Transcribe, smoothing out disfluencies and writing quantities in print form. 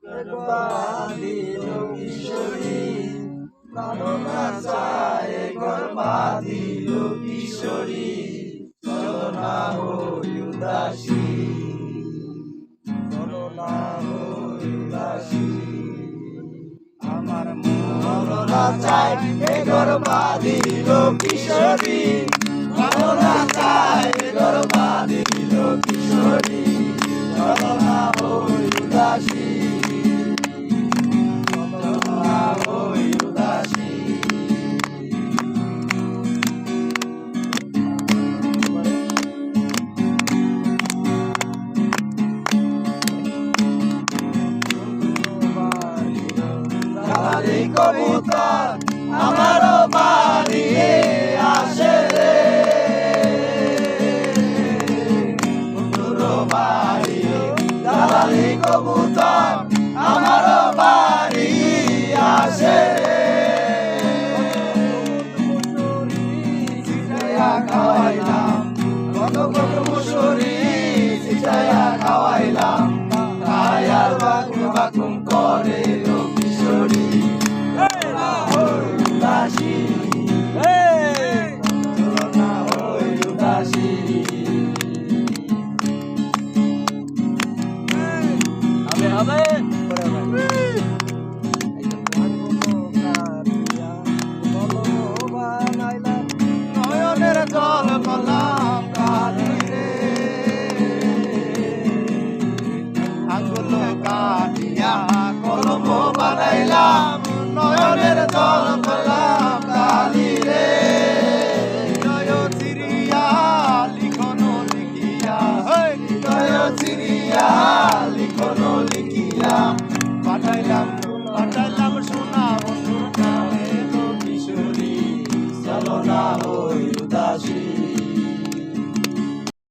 বাঁধিল কিশোরী প্রাণনা চায় ঘর বাঁধিল কিশোরী চলো না হই উদাসী চলো না হই উদাসী আমার মননা চায় ঘর বাঁধিল কিশোরী প্রাণনা চায় ঘর বাঁধিল কিশোরী চলো না হই উদাসী কবুতর আমার বাড়ি আসে রে বন্ধুর বাড়ি দালালি কবুতর আমার বাড়ি আসে সিজায়া খাওয়াইলাম কত কত মুসুরি সিজায়া খাওয়াইলাম খায়ার বাকুম বাকুম করে কিশোরী নয়নের জল বললাম কালিরে আঙ্গুল কাটিয়া কলম বানাইলাম নয়নের জল বললাম কালিরে জয় সিরিয়া লিখন লিখিয়া জয় সিরিয়া লিখন লিখিয়া পাঠাইলাম সোনা বন্ধুর নামে তো কিশোরী চলো না হই উদাসী।